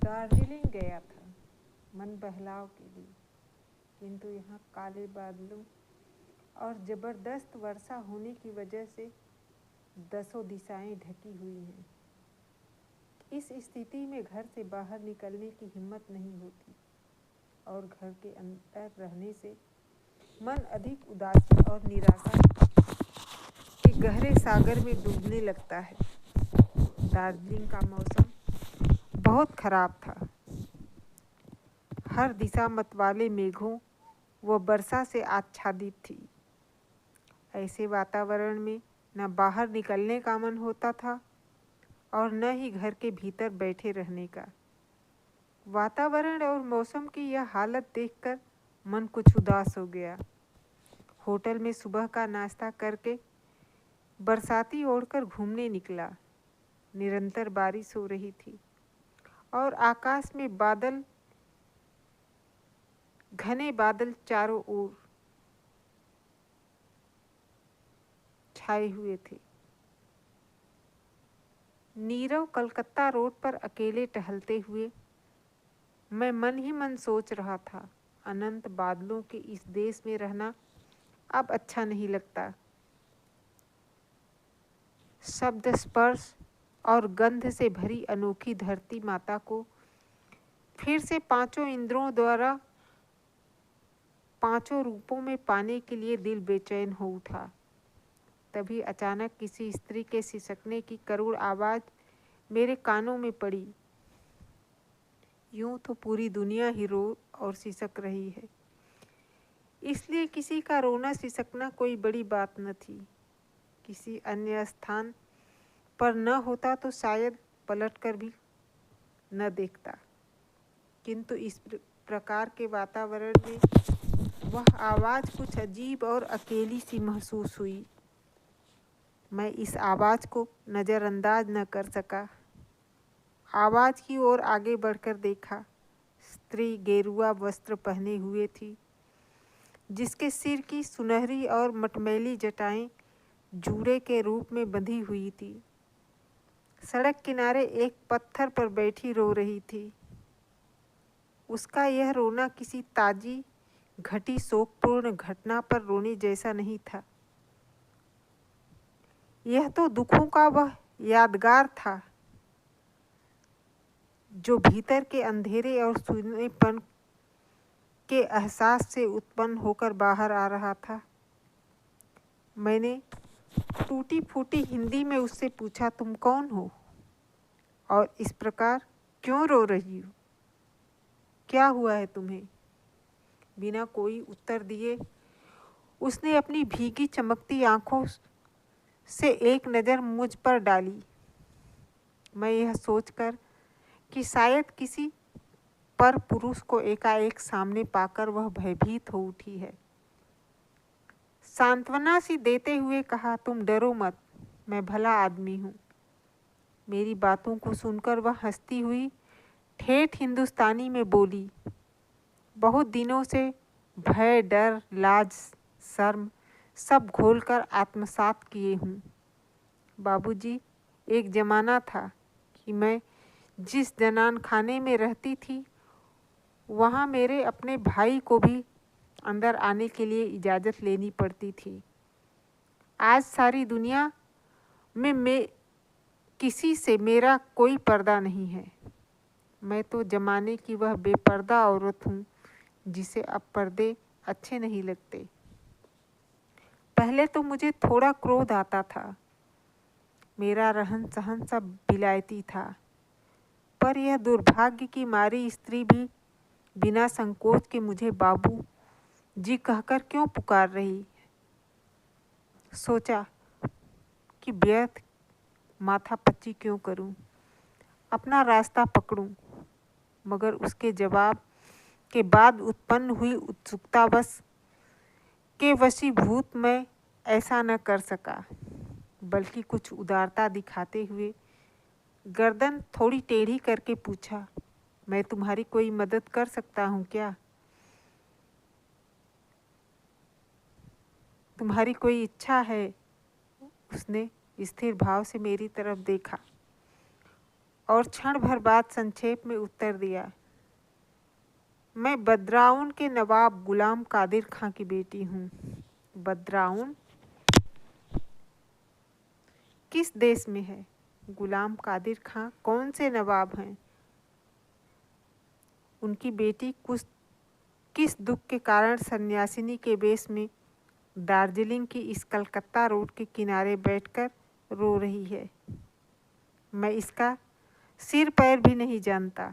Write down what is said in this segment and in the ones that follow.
दार्जिलिंग गया था मन बहलाव के लिए, किंतु यहाँ काले बादलों और ज़बरदस्त वर्षा होने की वजह से दसों दिशाएं ढकी हुई हैं। इस स्थिति में घर से बाहर निकलने की हिम्मत नहीं होती और घर के अंदर रहने से मन अधिक उदासी और निराशा के गहरे सागर में डूबने लगता है। दार्जिलिंग का मौसम बहुत खराब था। हर दिशा मतवाले मेघों व वर्षा से आच्छादित थी। ऐसे वातावरण में न बाहर निकलने का मन होता था और न ही घर के भीतर बैठे रहने का। वातावरण और मौसम की यह हालत देखकर मन कुछ उदास हो गया। होटल में सुबह का नाश्ता करके बरसाती ओढ़कर घूमने निकला। निरंतर बारिश हो रही थी और आकाश में घने बादल चारों ओर छाए हुए थे। नीरव कलकत्ता रोड पर अकेले टहलते हुए मैं मन ही मन सोच रहा था, अनंत बादलों के इस देश में रहना अब अच्छा नहीं लगता। शब्द, स्पर्श और गंध से भरी अनोखी धरती माता को फिर से पांचों इंद्रियों द्वारा पांचों रूपों में पाने के लिए दिल बेचैन हो उठा। तभी अचानक किसी स्त्री के सिसकने की करुण आवाज़ मेरे कानों में पड़ी। यूं तो पूरी दुनिया ही रो और सिसक रही है, इसलिए किसी का रोना सिसकना कोई बड़ी बात न थी। किसी अन्य स्थान पर न होता तो शायद पलटकर भी न देखता, किंतु इस प्रकार के वातावरण में वह आवाज़ कुछ अजीब और अकेली सी महसूस हुई। मैं इस आवाज़ को नज़रअंदाज न कर सका। आवाज़ की ओर आगे बढ़कर देखा। स्त्री गेरुआ वस्त्र पहने हुए थी, जिसके सिर की सुनहरी और मटमैली जटाएं जूड़े के रूप में बंधी हुई थी। सड़क किनारे एक पत्थर पर बैठी रो रही थी। उसका यह रोना किसी ताजी घटी शोकपूर्ण घटना पर रोने जैसा नहीं था। यह तो दुखों का वह यादगार था जो भीतर के अंधेरे और सूनेपन के एहसास से उत्पन्न होकर बाहर आ रहा था। मैंने टूटी फूटी हिंदी में उससे पूछा, तुम कौन हो और इस प्रकार क्यों रो रही हो? क्या हुआ है तुम्हें? बिना कोई उत्तर दिए उसने अपनी भीगी चमकती आंखों से एक नज़र मुझ पर डाली। मैं यह सोचकर कि शायद किसी पर पुरुष को एकाएक सामने पाकर वह भयभीत हो उठी है, सांत्वना सी देते हुए कहा, तुम डरो मत, मैं भला आदमी हूँ। मेरी बातों को सुनकर वह हंसती हुई ठेठ हिंदुस्तानी में बोली, बहुत दिनों से भय, डर, लाज, शर्म सब घोलकर आत्मसात किए हूँ। बाबूजी, एक ज़माना था कि मैं जिस जनान खाने में रहती थी वहाँ मेरे अपने भाई को भी अंदर आने के लिए इजाज़त लेनी पड़ती थी। आज सारी दुनिया में किसी से मेरा कोई पर्दा नहीं है। मैं तो ज़माने की वह बेपर्दा औरत हूँ जिसे अब पर्दे अच्छे नहीं लगते। पहले तो मुझे थोड़ा क्रोध आता था। मेरा रहन सहन सब विलायती था, पर यह दुर्भाग्य की मारी स्त्री भी बिना संकोच के मुझे बाबू जी कहकर क्यों पुकार रही। सोचा कि व्यर्थ माथा पच्ची क्यों करूं, अपना रास्ता पकड़ूं, मगर उसके जवाब के बाद उत्पन्न हुई उत्सुकतावश के वशीभूत मैं ऐसा न कर सका, बल्कि कुछ उदारता दिखाते हुए गर्दन थोड़ी टेढ़ी करके पूछा, मैं तुम्हारी कोई मदद कर सकता हूँ क्या? तुम्हारी कोई इच्छा है? उसने स्थिर भाव से मेरी तरफ देखा और क्षण भर बाद संक्षेप में उत्तर दिया, मैं बद्राउन के नवाब गुलाम कादिर खां की बेटी हूँ। बद्राउन किस देश में है? गुलाम कादिर खां कौन से नवाब हैं? उनकी बेटी किस दुख के कारण सन्यासिनी के वेश में दार्जिलिंग की इस कलकत्ता रोड के किनारे बैठकर रो रही है? मैं इसका सिर पैर भी नहीं जानता,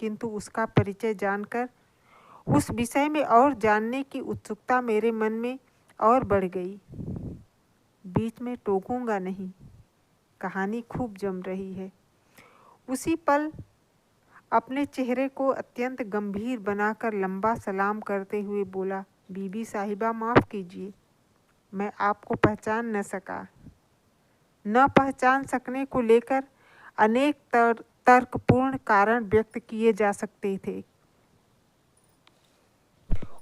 किंतु उसका परिचय जानकर उस विषय में और जानने की उत्सुकता मेरे मन में और बढ़ गई। बीच में टोकूंगा नहीं, कहानी खूब जम रही है। उसी पल अपने चेहरे को अत्यंत गंभीर बनाकर लंबा सलाम करते हुए बोला, बीबी साहिबा माफ़ कीजिए, मैं आपको पहचान न सका। न पहचान सकने को लेकर अनेक तर्कपूर्ण कारण व्यक्त किए जा सकते थे।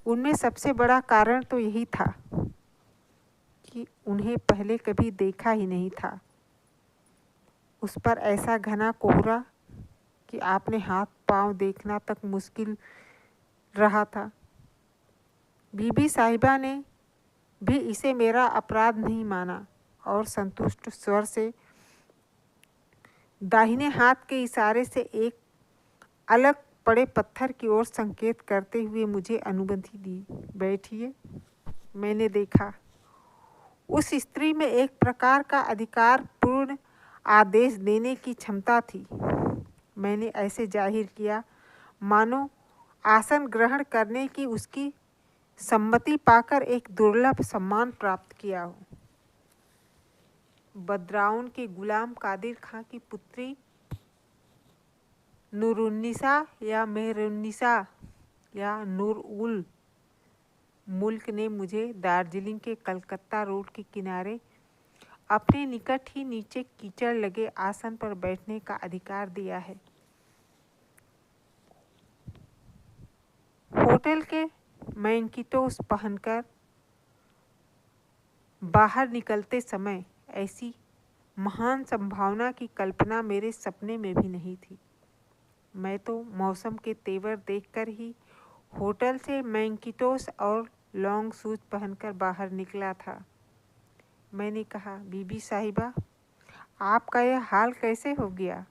उनमें सबसे बड़ा कारण तो यही था कि उन्हें पहले कभी देखा ही नहीं था। उस पर ऐसा घना कोहरा कि आपने हाथ पांव देखना तक मुश्किल रहा था। बीबी साहिबा ने भी इसे मेरा अपराध नहीं माना और संतुष्ट स्वर से दाहिने हाथ के इशारे से एक अलग पड़े पत्थर की ओर संकेत करते हुए मुझे अनुमति दी। बैठिए। मैंने देखा उस स्त्री में एक प्रकार का अधिकार पूर्ण आदेश देने की क्षमता थी। मैंने ऐसे जाहिर किया मानो आसन ग्रहण करने की उसकी सम्मति पाकर एक दुर्लभ सम्मान प्राप्त किया हो। बद्राउन के गुलाम कादिर खां की पुत्री नूरुन्निसा या मेहरुन्निसा या नूर उल मुल्क ने मुझे दार्जिलिंग के कलकत्ता रोड के किनारे अपने निकट ही नीचे कीचड़ लगे आसन पर बैठने का अधिकार दिया है। होटल के मैनकिटोस पहनकर बाहर निकलते समय ऐसी महान संभावना की कल्पना मेरे सपने में भी नहीं थी। मैं तो मौसम के तेवर देखकर ही होटल से मैनकिटोस और लॉन्ग शूज पहनकर बाहर निकला था। मैंने कहा, बीबी साहिबा, आपका यह हाल कैसे हो गया?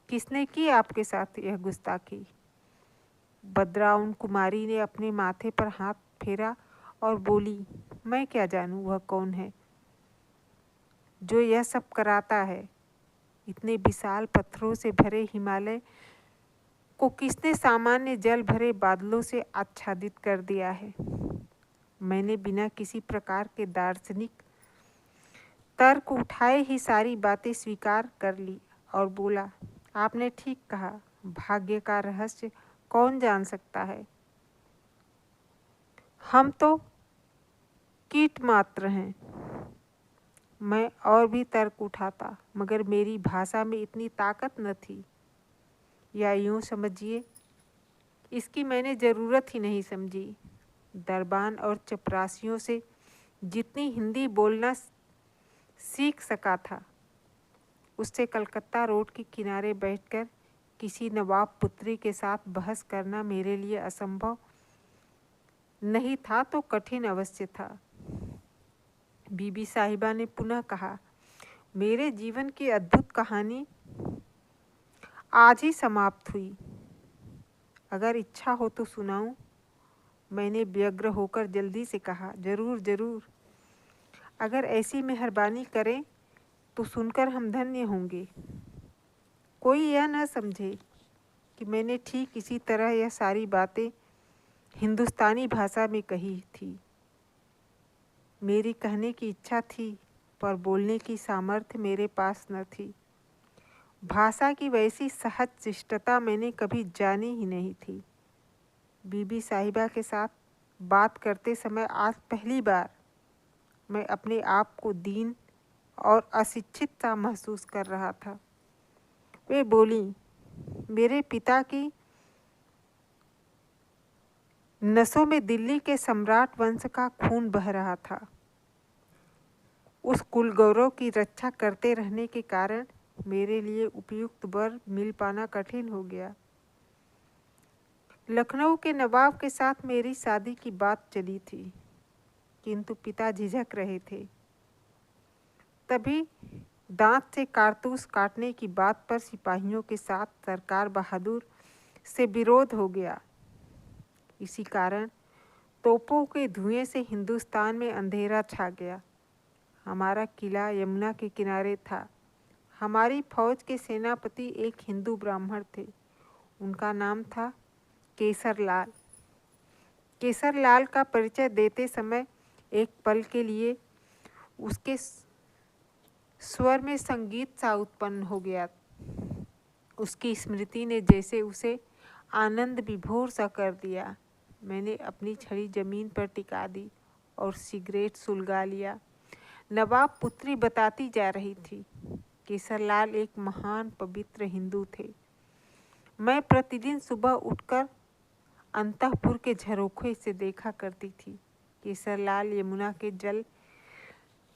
किसने की आपके साथ यह गुस्ताखी? बद्राउन कुमारी ने अपने माथे पर हाथ फेरा और बोली, मैं क्या जानूं वह कौन है जो यह सब कराता है। इतने विशाल पत्थरों से भरे हिमालय को किसने सामान्य जल भरे बादलों से आच्छादित कर दिया है? मैंने बिना किसी प्रकार के दार्शनिक तर्क उठाए ही सारी बातें स्वीकार कर ली और बोला, आपने ठीक कहा, भाग्य का रहस्य कौन जान सकता है। हम तो कीट मात्र हैं। मैं और भी तर्क उठाता, मगर मेरी भाषा में इतनी ताकत न थी, या यूँ समझिए इसकी मैंने ज़रूरत ही नहीं समझी। दरबान और चपरासियों से जितनी हिंदी बोलना सीख सका था, उससे कलकत्ता रोड के किनारे बैठकर किसी नवाब पुत्री के साथ बहस करना मेरे लिए असंभव नहीं था तो कठिन अवश्य था। बीबी साहिबा ने पुनः कहा, मेरे जीवन की अद्भुत कहानी आज ही समाप्त हुई। अगर इच्छा हो तो सुनाऊं? मैंने व्यग्र होकर जल्दी से कहा, जरूर जरूर, अगर ऐसी मेहरबानी करें तो सुनकर हम धन्य होंगे। कोई यह न समझे कि मैंने ठीक इसी तरह यह सारी बातें हिंदुस्तानी भाषा में कही थी। मेरी कहने की इच्छा थी, पर बोलने की सामर्थ्य मेरे पास न थी। भाषा की वैसी सहज शिष्टता मैंने कभी जानी ही नहीं थी। बीबी साहिबा के साथ बात करते समय आज पहली बार मैं अपने आप को दीन और अशिक्षित सा महसूस कर रहा था। वे बोली, मेरे पिता की नसों में दिल्ली के सम्राट वंश का खून बह रहा था। उस कुल गौरव की रक्षा करते रहने के कारण मेरे लिए उपयुक्त वर मिल पाना कठिन हो गया। लखनऊ के नवाब के साथ मेरी शादी की बात चली थी, किंतु पिता झिझक रहे थे। तभी दांत से कारतूस काटने की बात पर सिपाहियों के साथ सरकार बहादुर से विरोध हो गया। इसी कारण तोपों के धुएं से हिंदुस्तान में अंधेरा छा गया। हमारा किला यमुना के किनारे था। हमारी फौज के सेनापति एक हिंदू ब्राह्मण थे। उनका नाम था केसरलाल। केसरलाल का परिचय देते समय एक पल के लिए उसके स्वर में संगीत सा उत्पन्न हो गया। उसकी स्मृति ने जैसे उसे आनंद विभोर सा कर दिया। मैंने अपनी छड़ी जमीन पर टिका दी और सिगरेट सुलगा लिया। नवाब पुत्री बताती जा रही थी। केसरलाल एक महान पवित्र हिंदू थे। मैं प्रतिदिन सुबह उठकर अंतःपुर के झरोखे से देखा करती थी। केसरलाल यमुना के जल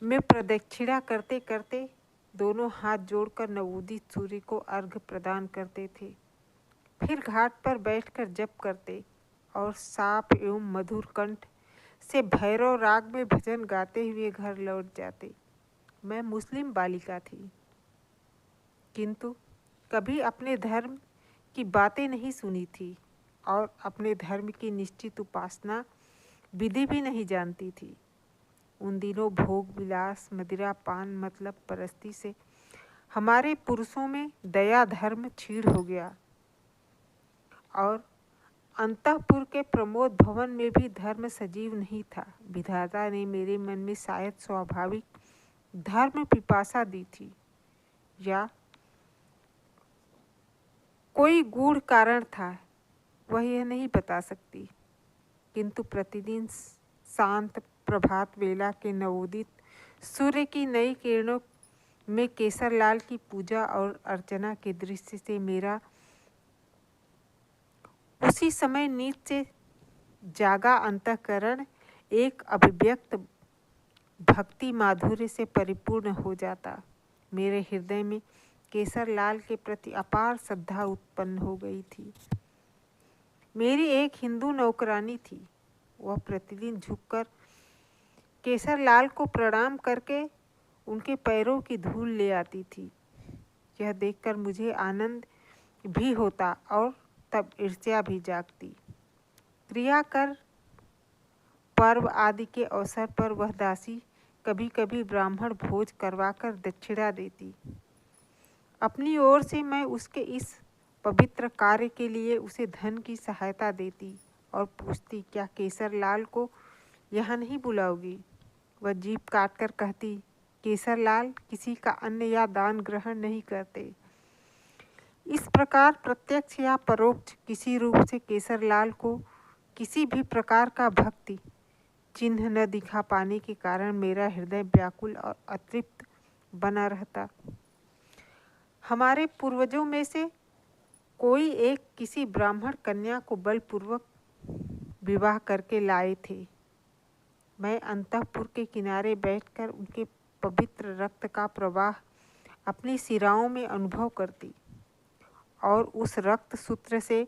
में प्रदक्षिणा करते करते दोनों हाथ जोड़कर नवोदित सूर्य को अर्घ्य प्रदान करते थे। फिर घाट पर बैठकर जप करते और साफ एवं मधुर कंठ से भैरव राग में भजन गाते हुए घर लौट जाते। मैं मुस्लिम बालिका थी, किंतु कभी अपने धर्म की बातें नहीं सुनी थी और अपने धर्म की निश्चित उपासना विधि भी नहीं जानती थी। उन दिनों भोग विलास मदिरा पान मतलब परस्ती से हमारे पुरुषों में दया धर्म क्षीण हो गया और अंतःपुर के प्रमोद भवन में भी धर्म सजीव नहीं था। विधाता ने मेरे मन में शायद स्वाभाविक धर्म पिपासा दी थी या कोई गूढ़ कारण था, वह यह नहीं बता सकती। किंतु प्रतिदिन शांत प्रभात वेला के नवोदित सूर्य की नई किरणों में केसरलाल की पूजा और अर्चना के दृश्य से मेरा उसी समय नींद से जागा अंतःकरण एक अभिव्यक्त भक्ति माधुर्य से परिपूर्ण हो जाता। मेरे हृदय में केसरलाल के प्रति अपार श्रद्धा उत्पन्न हो गई थी। मेरी एक हिंदू नौकरानी थी। वह प्रतिदिन झुककर केसरलाल को प्रणाम करके उनके पैरों की धूल ले आती थी। यह देखकर मुझे आनंद भी होता और तब ईर्ष्या भी जागती। क्रियाकर पर्व आदि के अवसर पर वह दासी कभी कभी ब्राह्मण भोज करवाकर दक्षिणा देती। अपनी ओर से मैं उसके इस पवित्र कार्य के लिए उसे धन की सहायता देती और पूछती, क्या केसरलाल को यहाँ नहीं बुलाओगी? वह जीभ काटकर कहती, केसरलाल किसी का अन्न या दान ग्रहण नहीं करते। इस प्रकार प्रत्यक्ष या परोक्ष किसी रूप से केसरलाल को किसी भी प्रकार का भक्ति चिन्ह न दिखा पाने के कारण मेरा हृदय व्याकुल और अतृप्त बना रहता। हमारे पूर्वजों में से कोई एक किसी ब्राह्मण कन्या को बलपूर्वक विवाह करके लाए थे। मैं अंतःपुर के किनारे बैठकर उनके पवित्र रक्त का प्रवाह अपनी शिराओं में अनुभव करती और उस रक्त सूत्र से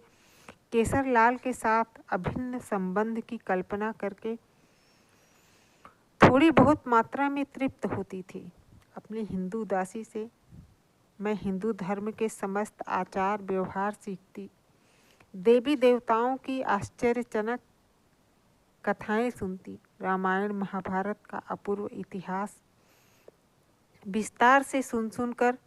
केसरलाल के साथ अभिन्न संबंध की कल्पना करके थोड़ी बहुत मात्रा में तृप्त होती थी। अपनी हिंदू दासी से मैं हिंदू धर्म के समस्त आचार व्यवहार सीखती, देवी देवताओं की आश्चर्यजनक कथाएं सुनती, रामायण महाभारत का अपूर्व इतिहास विस्तार से सुनकर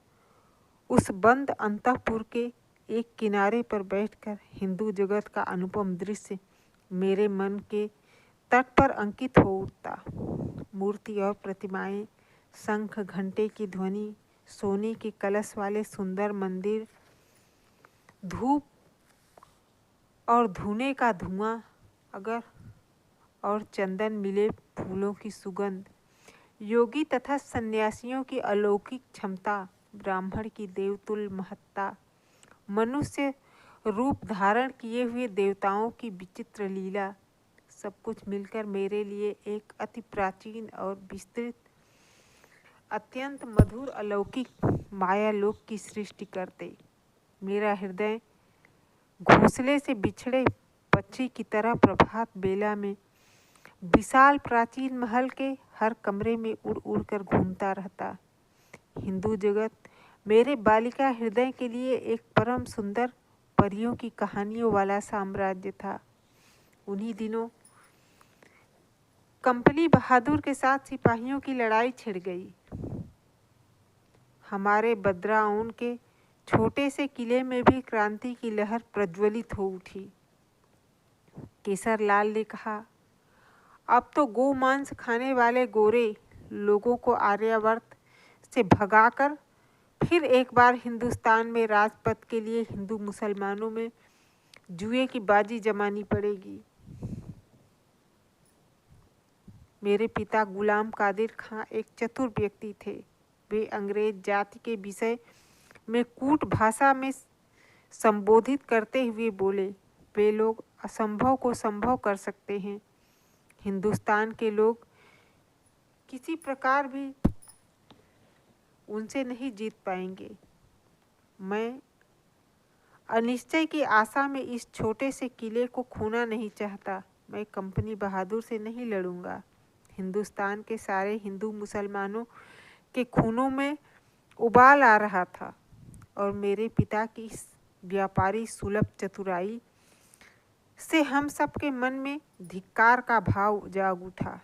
उस बंद अंतःपुर के एक किनारे पर बैठकर हिंदू जगत का अनुपम दृश्य मेरे मन के तट पर अंकित हो उठता। मूर्ति और प्रतिमाएं, शंख घंटे की ध्वनि, सोने के कलश वाले सुंदर मंदिर, धूप और धुने का धुआं अगर और चंदन मिले फूलों की सुगंध, योगी तथा सन्यासियों की अलौकिक क्षमता, ब्राह्मण की देवतुल्य महत्ता, मनुष्य रूप धारण किए हुए देवताओं की विचित्र लीला, सब कुछ मिलकर मेरे लिए एक अति प्राचीन और विस्तृत अत्यंत मधुर अलौकिक मायालोक की सृष्टि करते। मेरा हृदय घोंसले से बिछड़े पक्षी की तरह प्रभात बेला में विशाल प्राचीन महल के हर कमरे में उड़ उड़ कर घूमता रहता। हिंदू जगत मेरे बालिका हृदय के लिए एक परम सुंदर परियों की कहानियों वाला साम्राज्य था। उन्हीं दिनों कंपनी बहादुर के साथ सिपाहियों की लड़ाई छिड़ गई। हमारे बद्राउन के छोटे से किले में भी क्रांति की लहर प्रज्वलित हो उठी। केसरलाल ने कहा, अब तो गो मांस खाने वाले गोरे लोगों को आर्यावर्त से भगाकर फिर एक बार हिंदुस्तान में राजपथ के लिए हिंदू मुसलमानों में जुए की बाजी जमानी पड़ेगी। मेरे पिता गुलाम कादिर खां एक चतुर व्यक्ति थे। वे अंग्रेज जाति के विषय में कूट भाषा में संबोधित करते हुए बोले, वे लोग असंभव को संभव कर सकते हैं। हिंदुस्तान के लोग किसी प्रकार भी उनसे नहीं जीत पाएंगे। मैं अनिश्चय की आशा में इस छोटे से किले को खोना नहीं चाहता। मैं कंपनी बहादुर से नहीं लड़ूंगा। हिंदुस्तान के सारे हिंदू मुसलमानों के खूनों में उबाल आ रहा था और मेरे पिता की इस व्यापारी सुलभ चतुराई से हम सबके मन में धिक्कार का भाव जाग उठा।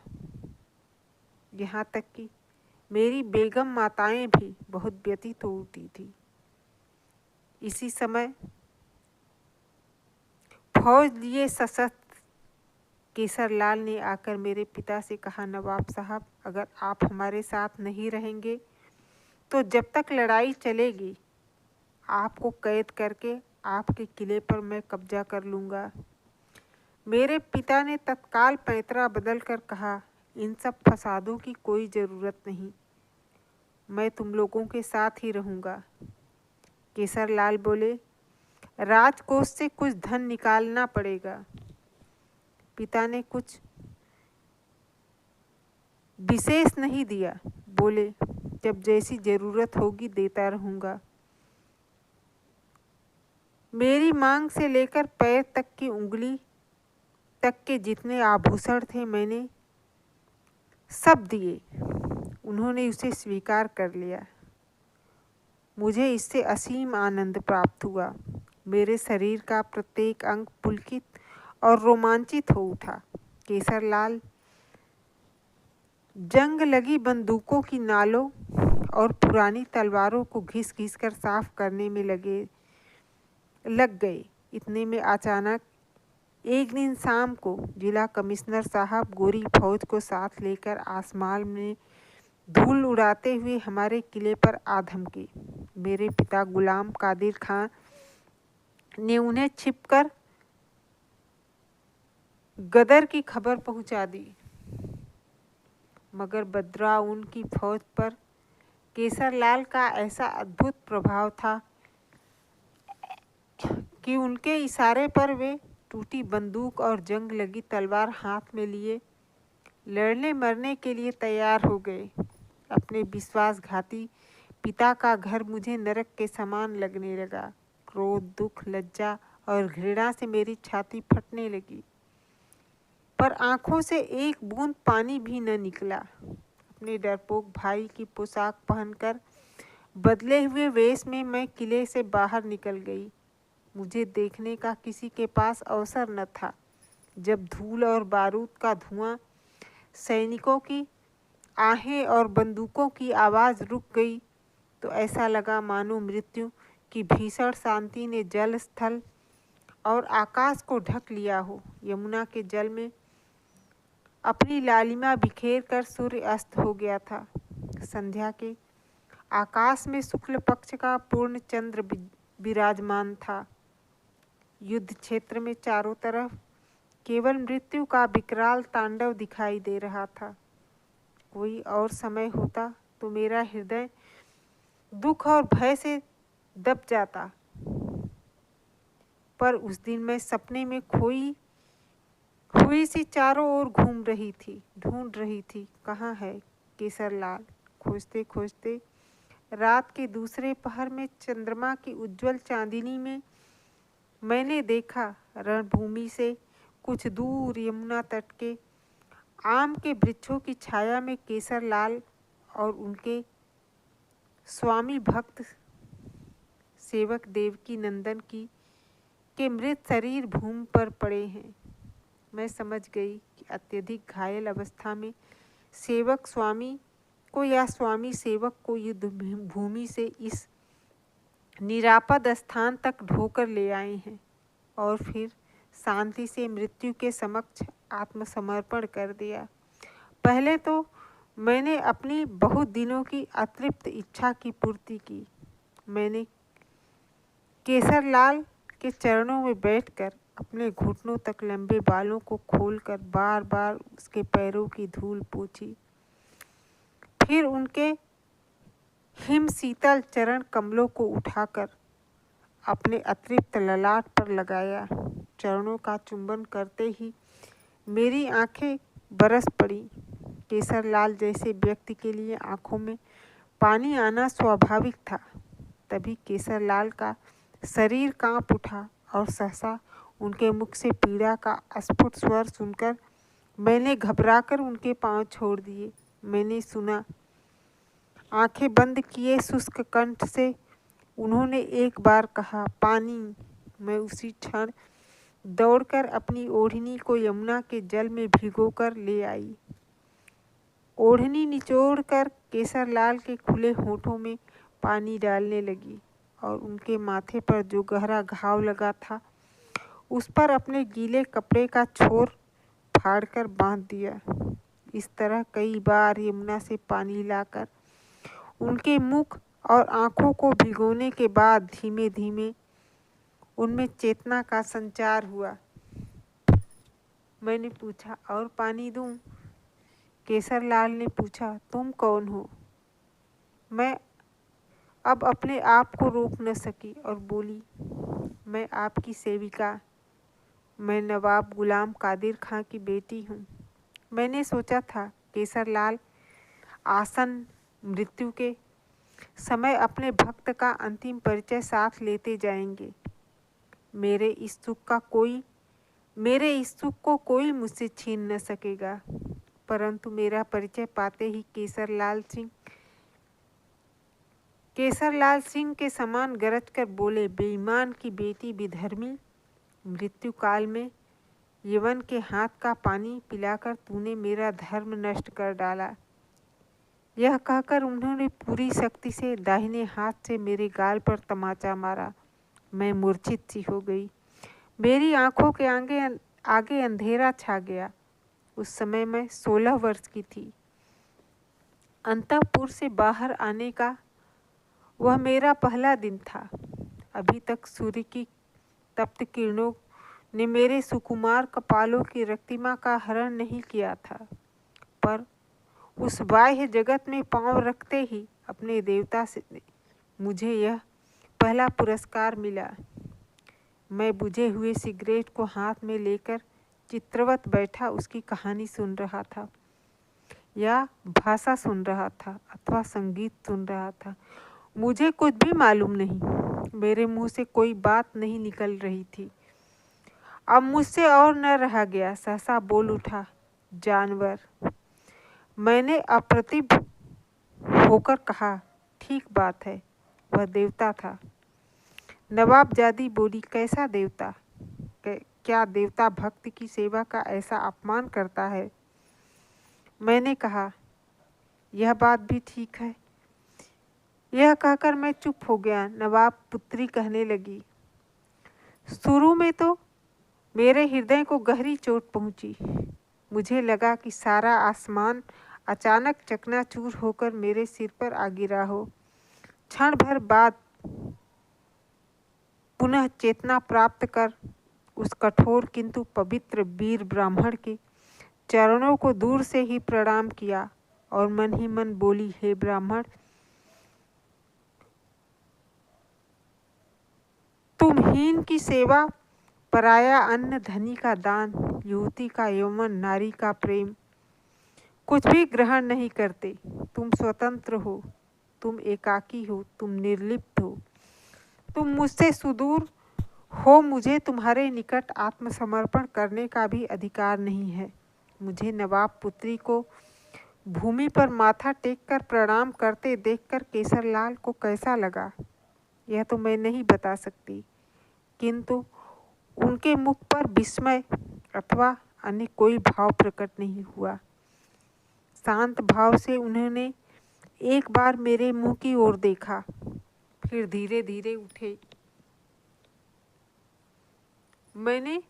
यहाँ तक कि मेरी बेगम माताएं भी बहुत व्यथित हो उठी थी। इसी समय फौज लिए सशस्त्र केसरलाल ने आकर मेरे पिता से कहा, नवाब साहब, अगर आप हमारे साथ नहीं रहेंगे तो जब तक लड़ाई चलेगी आपको कैद करके आपके किले पर मैं कब्जा कर लूँगा। मेरे पिता ने तत्काल पैंतरा बदल कर कहा, इन सब फसादों की कोई ज़रूरत नहीं, मैं तुम लोगों के साथ ही रहूँगा। केसरलाल बोले, राजकोष से कुछ धन निकालना पड़ेगा। पिता ने कुछ विशेष नहीं दिया। बोले, जब जैसी ज़रूरत होगी देता रहूँगा। मेरी मांग से लेकर पैर तक की उंगली तक के जितने आभूषण थे मैंने सब दिए। उन्होंने उसे स्वीकार कर लिया। मुझे इससे असीम आनंद प्राप्त हुआ। मेरे शरीर का प्रत्येक अंग पुलकित और रोमांचित हो उठा। केसरलाल जंग लगी बंदूकों की नालों और पुरानी तलवारों को घिस घिस कर साफ करने में लग गए। इतने में अचानक एक दिन शाम को जिला कमिश्नर साहब गोरी फौज को साथ लेकर आसमान में धूल उड़ाते हुए हमारे किले पर आ धमके। मेरे पिता गुलाम कादिर खां ने उन्हें छिपकर गदर की खबर पहुंचा दी, मगर बद्राउन की फौज पर केसरलाल का ऐसा अद्भुत प्रभाव था कि उनके इशारे पर वे टूटी बंदूक और जंग लगी तलवार हाथ में लिए लड़ने मरने के लिए तैयार हो गए। अपने विश्वासघाती पिता का घर मुझे नरक के समान लगने लगा। क्रोध, दुख, लज्जा और घृणा से मेरी छाती फटने लगी, पर आंखों से एक बूंद पानी भी न निकला। अपने डरपोक भाई की पोशाक पहनकर बदले हुए वेश में मैं किले से बाहर निकल गई। मुझे देखने का किसी के पास अवसर न था। जब धूल और बारूद का धुआं, सैनिकों की आहें और बंदूकों की आवाज़ रुक गई तो ऐसा लगा मानो मृत्यु की भीषण शांति ने जल, स्थल और आकाश को ढक लिया हो। यमुना के जल में अपनी लालिमा बिखेर कर सूर्य अस्त हो गया था। संध्या के आकाश में शुक्ल पक्ष का पूर्ण चंद्र विराजमान था। युद्ध क्षेत्र में चारों तरफ केवल मृत्यु का विकराल तांडव दिखाई दे रहा था। कोई और समय होता तो मेरा हृदय दुख और भय से दब जाता, पर उस दिन मैं सपने में खोई हुई सी चारों ओर घूम रही थी, ढूंढ रही थी, कहाँ है केसरलाल, खोजते खोजते रात के दूसरे पहर में चंद्रमा की उज्जवल चांदनी में मैंने देखा रणभूमि से कुछ दूर यमुना तट के आम के वृक्षों की छाया में केसर लाल और उनके स्वामी भक्त सेवक देवकी नंदन की के मृत शरीर भूमि पर पड़े हैं। मैं समझ गई कि अत्यधिक घायल अवस्था में सेवक स्वामी को या स्वामी सेवक को युद्ध भूमि से इस निरापद स्थान तक ढोकर ले आए हैं और फिर शांति से मृत्यु के समक्ष आत्मसमर्पण कर दिया। पहले तो मैंने अपनी बहुत दिनों की अतृप्त इच्छा की पूर्ति की। मैंने केसरलाल के चरणों में बैठकर अपने घुटनों तक लंबे बालों को खोलकर बार बार उसके पैरों की धूल पोंछी। फिर उनके हिम शीतल चरण कमलों को उठाकर अपने अतृप्त ललाट पर लगाया। चरणों का चुंबन करते ही मेरी आंखें बरस पड़ी। केसरलाल जैसे व्यक्ति के लिए आंखों में पानी आना स्वाभाविक था। तभी केसरलाल का शरीर कांप उठा और सहसा उनके मुख से पीड़ा का अस्फुट स्वर सुनकर मैंने घबराकर उनके पांव छोड़ दिए। मैंने सुना, आंखें बंद किए शुष्क कंठ से उन्होंने एक बार कहा, पानी। मैं उसी क्षण दौड़कर अपनी ओढ़नी को यमुना के जल में भिगोकर ले आई। ओढ़नी निचोड़कर केसरलाल के खुले होठों में पानी डालने लगी और उनके माथे पर जो गहरा घाव लगा था उस पर अपने गीले कपड़े का छोर फाड़कर बांध दिया। इस तरह कई बार यमुना से पानी लाकर उनके मुख और आंखों को भिगोने के बाद धीमे धीमे उनमें चेतना का संचार हुआ। मैंने पूछा, और पानी दूं? केसरलाल ने पूछा, तुम कौन हो? मैं अब अपने आप को रोक न सकी और बोली, मैं आपकी सेविका, मैं नवाब गुलाम कादिर खां की बेटी हूँ। मैंने सोचा था केसरलाल आसन मृत्यु के समय अपने भक्त का अंतिम परिचय साथ लेते जाएंगे। मेरे इस सुख को कोई मुझसे छीन न सकेगा। परंतु मेरा परिचय पाते ही केसरलाल सिंह के समान गरज कर बोले, बेईमान की बेटी विधर्मी, मृत्यु काल में यवन के हाथ का पानी पिलाकर तूने मेरा धर्म नष्ट कर डाला। यह कहकर उन्होंने पूरी शक्ति से दाहिने हाथ से मेरे गाल पर तमाचा मारा। मैं मूर्छित सी हो गई। मेरी आंखों के आगे अंधेरा छा गया। उस समय मैं 16 वर्ष की थी। अंतःपुर से बाहर आने का वह मेरा पहला दिन था। अभी तक सूर्य की तप्त किरणों ने मेरे सुकुमार कपालों की रक्तिमा का हरण नहीं किया था, पर उस बाह्य जगत में पांव रखते ही अपने देवता से मुझे यह पहला पुरस्कार मिला। मैं बुझे हुए सिगरेट को हाथ में लेकर चित्रवत बैठा उसकी कहानी सुन रहा था, या भाषा सुन रहा था अथवा संगीत सुन रहा था, मुझे कुछ भी मालूम नहीं। मेरे मुंह से कोई बात नहीं निकल रही थी। अब मुझसे और न रहा गया। सहसा बोल उठा, जानवर। मैंने अप्रतिभ होकर कहा, ठीक बात है, वह देवता था। नवाबजादी बोली, कैसा देवता? क्या देवता भक्त की सेवा का ऐसा अपमान करता है? मैंने कहा, यह बात भी ठीक है। यह कहकर मैं चुप हो गया। नवाब पुत्री कहने लगी, शुरू में तो मेरे हृदय को गहरी चोट पहुंची। मुझे लगा कि सारा आसमान अचानक चकनाचूर होकर मेरे सिर पर आ गिरा हो। क्षण भर बाद पुनः चेतना प्राप्त कर उस कठोर किंतु पवित्र वीर ब्राह्मण के चरणों को दूर से ही प्रणाम किया और मन ही मन बोली, हे ब्राह्मण, तुम हीन की सेवा, पराया अन्न, धनी का दान, युवती का यौवन, नारी का प्रेम, कुछ भी ग्रहण नहीं करते। तुम स्वतंत्र हो, तुम एकाकी हो, तुम निर्लिप्त हो, तुम मुझसे सुदूर हो। मुझे तुम्हारे निकट आत्मसमर्पण करने का भी अधिकार नहीं है। मुझे नवाब पुत्री को भूमि पर माथा टेककर प्रणाम करते देखकर केसरलाल को कैसा लगा, यह तो मैं नहीं बता सकती, किंतु उनके मुख पर विस्मय अथवा अन्य कोई भाव प्रकट नहीं हुआ। शांत भाव से उन्होंने एक बार मेरे मुंह की ओर देखा, फिर धीरे धीरे उठे। मैंने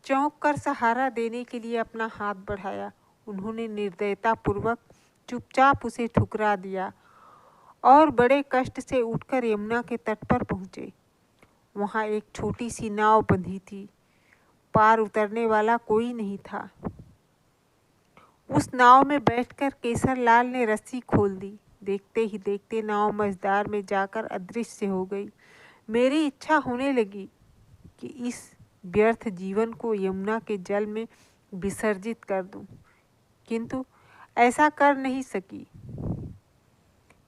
चौंक कर सहारा देने के लिए अपना हाथ बढ़ाया। उन्होंने निर्दयतापूर्वक चुपचाप उसे ठुकरा दिया और बड़े कष्ट से उठकर यमुना के तट पर पहुँचे। वहाँ एक छोटी सी नाव बंधी थी, पार उतरने वाला कोई नहीं था। उस नाव में बैठकर केसरलाल ने रस्सी खोल दी। देखते ही देखते नाव मझधार में जाकर अदृश्य हो गई। मेरी इच्छा होने लगी कि इस व्यर्थ जीवन को यमुना के जल में विसर्जित कर दूं, किंतु ऐसा कर नहीं सकी।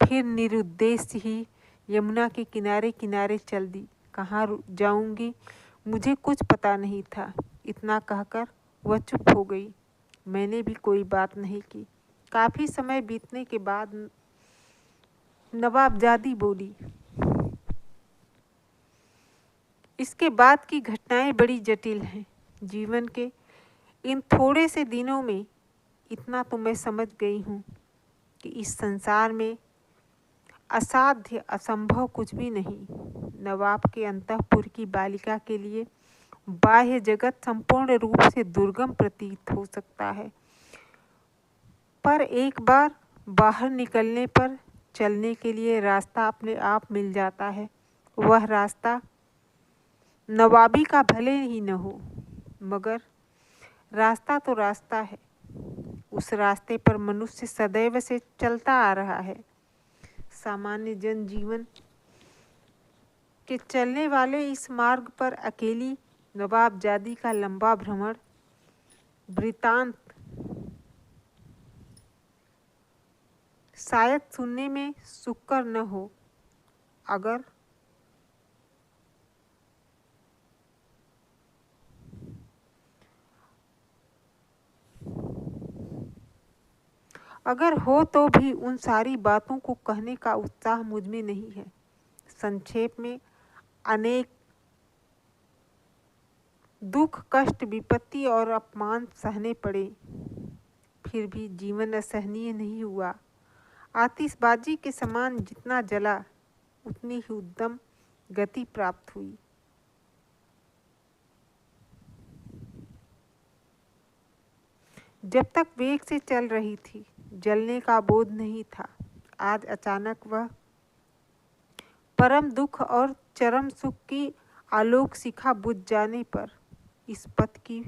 फिर निरुद्देश्य ही यमुना के किनारे किनारे चल दी। कहाँ जाऊंगी मुझे कुछ पता नहीं था। इतना कहकर वह चुप हो गई। मैंने भी कोई बात नहीं की। काफ़ी समय बीतने के बाद नवाबजादी बोली, इसके बाद की घटनाएं बड़ी जटिल हैं। जीवन के इन थोड़े से दिनों में इतना तो मैं समझ गई हूँ कि इस संसार में असाध्य असंभव कुछ भी नहीं। नवाब के अंतःपुर की बालिका के लिए बाह्य जगत संपूर्ण रूप से दुर्गम प्रतीत हो सकता है, पर एक बार बाहर निकलने पर चलने के लिए रास्ता अपने आप मिल जाता है। वह रास्ता नवाबी का भले ही न हो, मगर रास्ता तो रास्ता है। उस रास्ते पर मनुष्य सदैव से चलता आ रहा है। सामान्य जनजीवन के चलने वाले इस मार्ग पर अकेली नवाबजादी का लंबा भ्रमण वृतांत शायद सुनने में सुखकर न हो, अगर हो तो भी उन सारी बातों को कहने का उत्साह मुझ में नहीं है। संक्षेप में अनेक दुख, कष्ट, विपत्ति और अपमान सहने पड़े, फिर भी जीवन असहनीय नहीं हुआ। आतिशबाजी के समान जितना जला उतनी ही उद्दम गति प्राप्त हुई। जब तक वेग से चल रही थी, जलने का बोध नहीं था। आज अचानक वह परम दुख और चरम सुख की आलोक शिखा बुझ जाने पर इस पथ की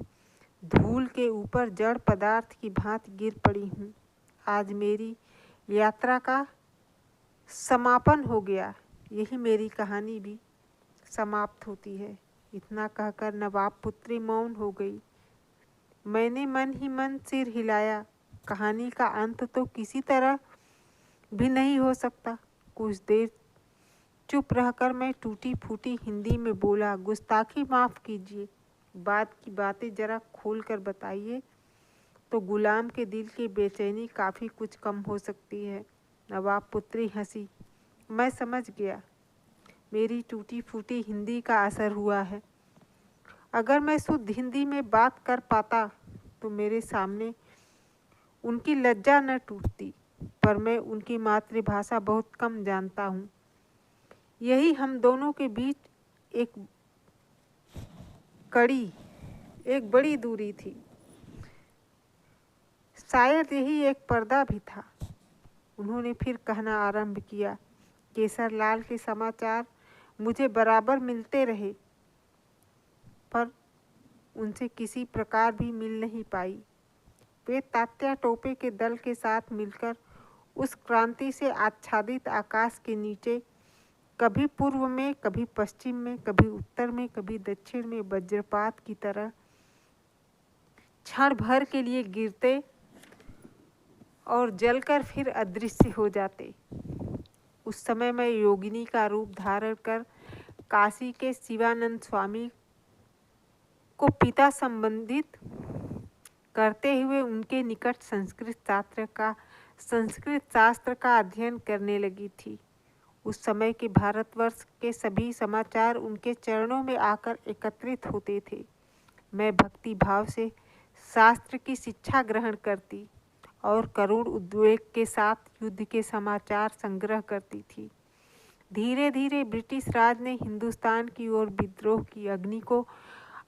धूल के ऊपर जड़ पदार्थ की भांति गिर पड़ी हूँ। आज मेरी यात्रा का समापन हो गया। यही मेरी कहानी भी समाप्त होती है। इतना कहकर नवाब पुत्री मौन हो गई। मैंने मन ही मन सिर हिलाया। कहानी का अंत तो किसी तरह भी नहीं हो सकता। कुछ देर चुप रहकर मैं टूटी फूटी हिंदी में बोला, गुस्ताखी माफ़ कीजिए, बाद की बातें ज़रा खोल कर बताइए तो गुलाम के दिल की बेचैनी काफ़ी कुछ कम हो सकती है। नवाब पुत्री हंसी। मैं समझ गया, मेरी टूटी फूटी हिंदी का असर हुआ है। अगर मैं शुद्ध हिंदी में बात कर पाता तो मेरे सामने उनकी लज्जा न टूटती, पर मैं उनकी मातृभाषा बहुत कम जानता हूँ। यही हम दोनों के बीच एक बड़ी दूरी थी। शायद यही एक पर्दा भी था। उन्होंने फिर कहना आरंभ किया, केसरलाल के समाचार मुझे बराबर मिलते रहे, पर उनसे किसी प्रकार भी मिल नहीं पाई। वे तात्या टोपे के दल के साथ मिलकर उस क्रांति से आच्छादित आकाश के नीचे कभी पूर्व में, कभी पश्चिम में, कभी उत्तर में, कभी दक्षिण में वज्रपात की तरह क्षण भर के लिए गिरते और जलकर फिर अदृश्य हो जाते। उस समय मैं योगिनी का रूप धारण कर काशी के शिवानंद स्वामी को पिता संबंधित करते हुए उनके निकट संस्कृत शास्त्र का अध्ययन करने लगी थी। उस समय के भारतवर्ष के सभी समाचार उनके चरणों में आकर एकत्रित होते थे। मैं भक्ति भाव से शास्त्र की शिक्षा ग्रहण करती और करुण उद्वेग के साथ युद्ध के समाचार संग्रह करती थी। धीरे धीरे ब्रिटिश राज ने हिंदुस्तान की ओर विद्रोह की अग्नि को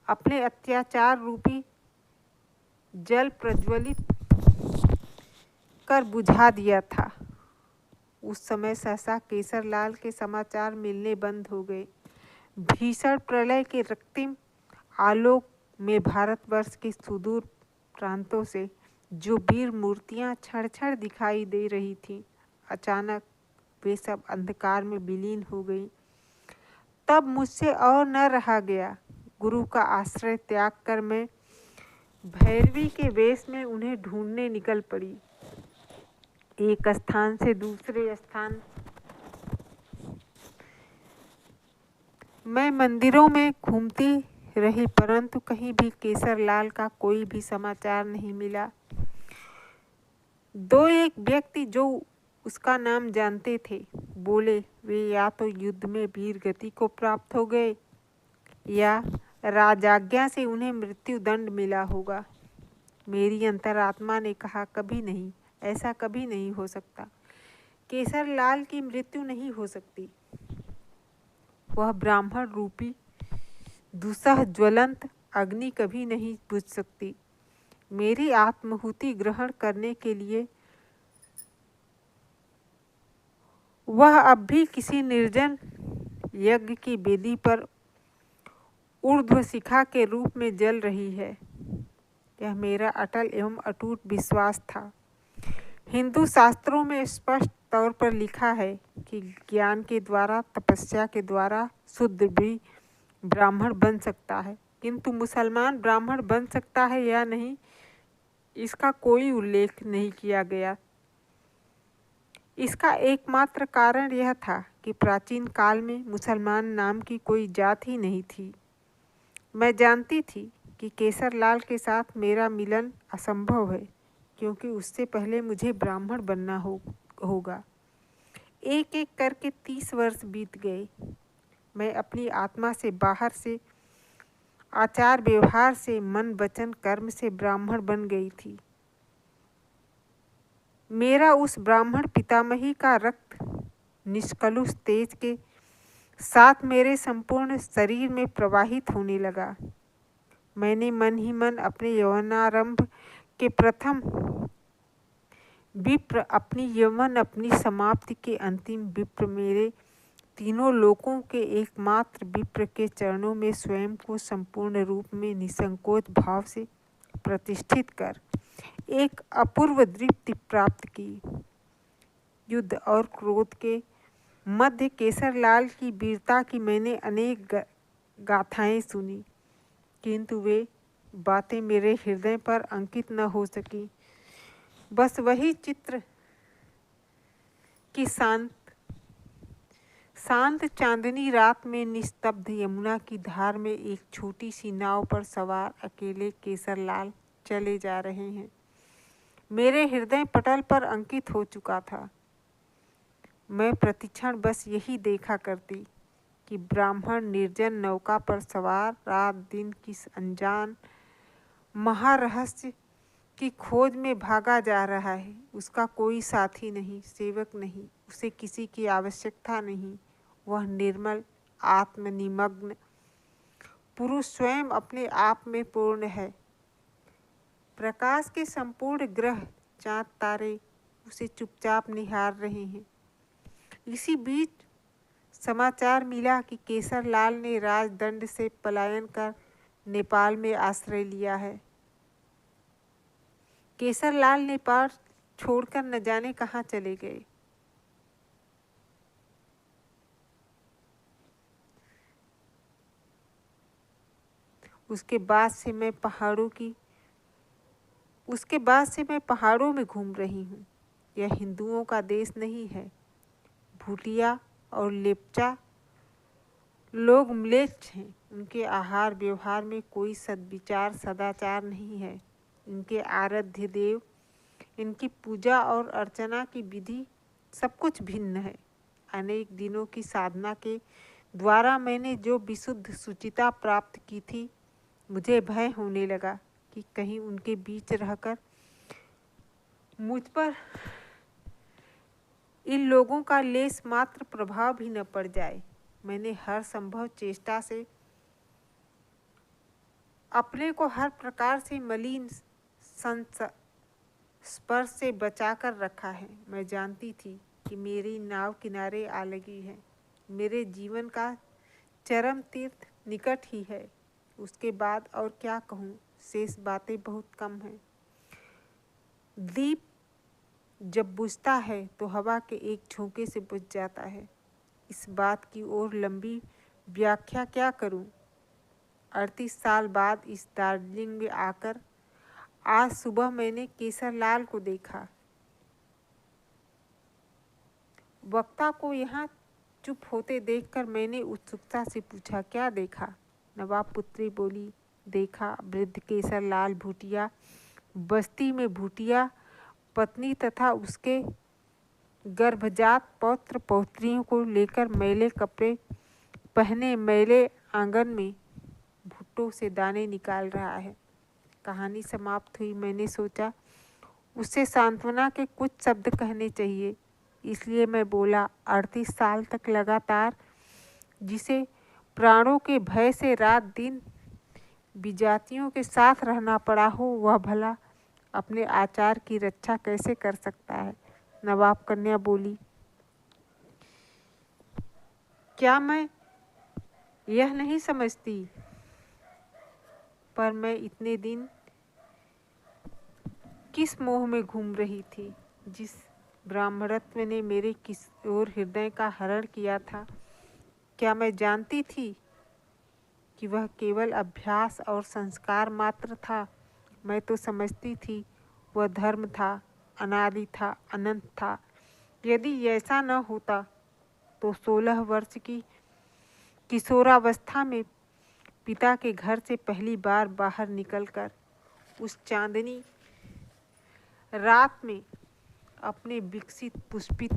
अपने अत्याचार रूपी जल प्रज्वलित कर बुझा दिया था। उस समय सहसा केसरलाल के समाचार मिलने बंद हो गए। भीषण प्रलय के रक्तिम आलोक में भारतवर्ष के सुदूर प्रांतों से जो वीर मूर्तियां क्षण क्षण दिखाई दे रही थीं, अचानक वे सब अंधकार में विलीन हो गईं। तब मुझसे और न रहा गया। गुरु का आश्रय त्याग कर मैं भैरवी के वेश में उन्हें ढूंढने निकल पड़ी। एक स्थान से दूसरे स्थान मैं मंदिरों में घूमती रही, परंतु कहीं भी केसरलाल का कोई भी समाचार नहीं मिला। दो एक व्यक्ति जो उसका नाम जानते थे बोले वे या तो युद्ध में वीर गति को प्राप्त हो गए या राजाज्ञा से उन्हें मृत्यु दंड मिला होगा। मेरी अंतरात्मा ने कहा कभी नहीं, ऐसा कभी नहीं हो सकता। केसरलाल की मृत्यु नहीं हो सकती। वह ब्राह्मण रूपी दुसह ज्वलंत अग्नि कभी नहीं बुझ सकती। मेरी आत्माहुति ग्रहण करने के लिए वह अब भी किसी निर्जन यज्ञ की वेदी पर ऊर्ध्व शिखा के रूप में जल रही है। यह मेरा अटल एवं अटूट विश्वास था। हिंदू शास्त्रों में स्पष्ट तौर पर लिखा है कि ज्ञान के द्वारा, तपस्या के द्वारा शुद्ध भी ब्राह्मण बन सकता है, किंतु मुसलमान ब्राह्मण बन सकता है या नहीं, इसका कोई उल्लेख नहीं किया गया। इसका एकमात्र कारण यह था कि प्राचीन काल में मुसलमान नाम की कोई जात ही नहीं थी। मैं जानती थी कि केसरलाल के साथ मेरा मिलन असंभव है, क्योंकि उससे पहले मुझे ब्राह्मण बनना होगा। एक एक करके 30 वर्ष बीत गए। मैं अपनी आत्मा से, बाहर से, आचार व्यवहार से, मन वचन कर्म से ब्राह्मण बन गई थी। मेरा उस ब्राह्मण पितामही का रक्त निष्कलुष तेज के साथ मेरे संपूर्ण शरीर में प्रवाहित होने लगा। मैंने मन ही मन अपने यौवनारंभ के प्रथम विप्र, अपनी यौवन, अपनी समाप्ति के अंतिम विप्र, मेरे तीनों लोकों के एकमात्र विप्र के चरणों में स्वयं को संपूर्ण रूप में निसंकोच भाव से प्रतिष्ठित कर एक अपूर्व तृप्ति प्राप्त की। युद्ध और क्रोध के मध्य केसरलाल की वीरता की मैंने अनेक गाथाएं सुनी, किंतु वे बातें मेरे हृदय पर अंकित न हो सकी। बस वही चित्र कि शांत चांदनी रात में निस्तब्ध यमुना की धार में एक छोटी सी नाव पर सवार अकेले केसरलाल चले जा रहे हैं, मेरे हृदय पटल पर अंकित हो चुका था। मैं प्रतिक्षण बस यही देखा करती कि ब्राह्मण निर्जन नौका पर सवार रात दिन किस अनजान महारहस्य की खोज में भागा जा रहा है। उसका कोई साथी नहीं, सेवक नहीं, उसे किसी की आवश्यकता नहीं। वह निर्मल, आत्मनिमग्न पुरुष स्वयं अपने आप में पूर्ण है। प्रकाश के संपूर्ण ग्रह, चाँद, तारे उसे चुपचाप निहार रहे हैं। इसी बीच समाचार मिला कि केसरलाल ने राजदंड से पलायन कर नेपाल में आश्रय लिया है। केसरलाल नेपाल छोड़कर न जाने कहाँ चले गए। उसके बाद से मैं पहाड़ों में घूम रही हूँ। यह हिंदुओं का देश नहीं है। भूटिया और लेप्चा लोग म्लेच्छ हैं। उनके आहार व्यवहार में कोई सद्विचार सदाचार नहीं है। इनके आराध्य देव, इनकी पूजा और अर्चना की विधि सब कुछ भिन्न है। अनेक दिनों की साधना के द्वारा मैंने जो विशुद्ध शुचिता प्राप्त की थी, मुझे भय होने लगा कि कहीं उनके बीच रहकर मुझ पर इन लोगों का लेस मात्र प्रभाव भी न पड़ जाए। मैंने हर संभव चेष्टा से अपने को हर प्रकार से मलिन स्पर्श से बचाकर रखा है। मैं जानती थी कि मेरी नाव किनारे आ लगी है। मेरे जीवन का चरम तीर्थ निकट ही है। उसके बाद और क्या कहूँ, शेष बातें बहुत कम हैं। दीप जब बुझता है तो हवा के एक झोंके से बुझ जाता है। इस बात की ओर लंबी व्याख्या क्या करूं? 38 साल बाद इस दार्जिलिंग में आकर आज सुबह मैंने केसरलाल को देखा। वक्ता को यहाँ चुप होते देखकर मैंने उत्सुकता से पूछा, क्या देखा? नवाब पुत्री बोली, देखा वृद्ध केसरलाल भूटिया बस्ती में भूटिया पत्नी तथा उसके गर्भजात पौत्र पौत्रियों को लेकर मैले कपड़े पहने मैले आंगन में भुट्टों से दाने निकाल रहा है। कहानी समाप्त हुई। मैंने सोचा उससे सांत्वना के कुछ शब्द कहने चाहिए, इसलिए मैं बोला, 38 साल तक लगातार जिसे प्राणों के भय से रात दिन विजातियों के साथ रहना पड़ा हो, वह भला अपने आचार की रक्षा कैसे कर सकता है? नवाब कन्या बोली, क्या मैं यह नहीं समझती, पर मैं इतने दिन किस मोह में घूम रही थी, जिस ब्राह्मणत्व ने मेरे किशोर हृदय का हरण किया था। क्या मैं जानती थी कि वह केवल अभ्यास और संस्कार मात्र था? मैं तो समझती थी वह धर्म था, अनादि था, अनंत था। यदि ऐसा न होता तो 16 वर्ष की किशोरावस्था में पिता के घर से पहली बार बाहर निकलकर उस चांदनी रात में अपने विकसित पुष्पित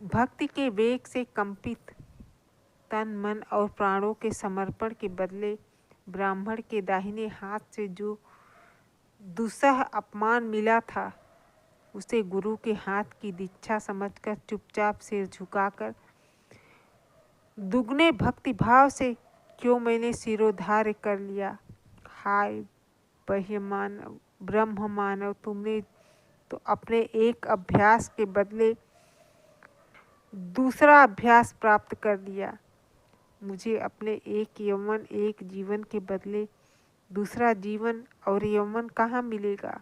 भक्ति के वेग से कंपित तन मन और प्राणों के समर्पण के बदले ब्राह्मण के दाहिने हाथ से जो दुस्सह अपमान मिला था, उसे गुरु के हाथ की दीक्षा समझकर चुपचाप सिर झुकाकर दुगने भक्तिभाव से क्यों मैंने सिरोधार्य कर लिया। हाय ब्रह्म मानव, तुमने तो अपने एक अभ्यास के बदले दूसरा अभ्यास प्राप्त कर लिया। मुझे अपने एक यौवन एक जीवन के बदले दूसरा जीवन और यौवन कहाँ मिलेगा?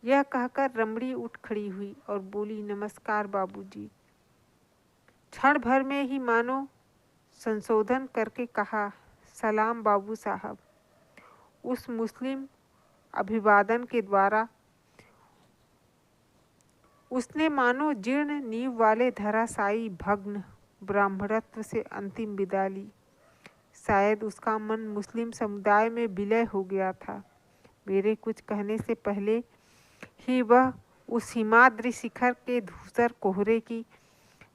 यह कहकर रमणी उठ खड़ी हुई और बोली, नमस्कार बाबूजी। क्षण भर में ही मानो संशोधन करके कहा, सलाम बाबू साहब। उस मुस्लिम अभिवादन के द्वारा उसने मानो जीर्ण नींव वाले धराशायी भग्न ब्राह्मणत्व से अंतिम विदा ली। शायद उसका मन मुस्लिम समुदाय में विलय हो गया था। मेरे कुछ कहने से पहले ही वह उस हिमाद्री शिखर के धूसर कोहरे की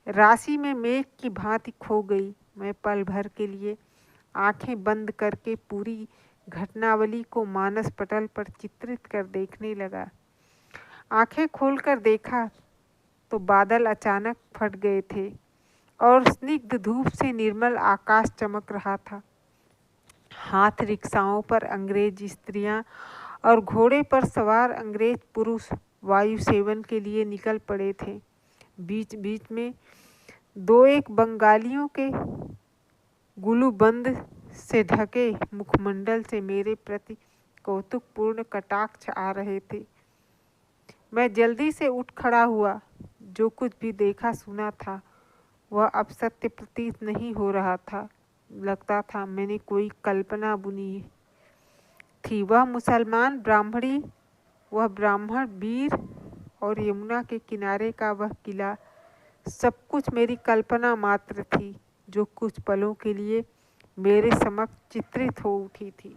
राशि में मेघ की भांति खो गई। मैं पल भर के लिए आंखें बंद करके पूरी घटनावली को मानस पटल पर चित्रित कर देखने लगा। आंखें खोलकर देखा तो बादल अचानक फट गए थे और स्निग्ध धूप से निर्मल आकाश चमक रहा था। हाथ रिक्शाओं पर अंग्रेज स्त्रियां और घोड़े पर सवार अंग्रेज पुरुष वायु सेवन के लिए निकल पड़े थे। बीच बीच में दो एक बंगालियों के गुलूबंद से ढके मुखमंडल से मेरे प्रति कौतुकपूर्ण कटाक्ष आ रहे थे। मैं जल्दी से उठ खड़ा हुआ। जो कुछ भी देखा सुना था वह अब सत्य प्रतीत नहीं हो रहा था। लगता था मैंने कोई कल्पना बुनी थी। वह मुसलमान ब्राह्मणी वह ब्राह्मण वीर और यमुना के किनारे का वह किला, सब कुछ मेरी कल्पना मात्र थी जो कुछ पलों के लिए मेरे समक्ष चित्रित हो उठी थी।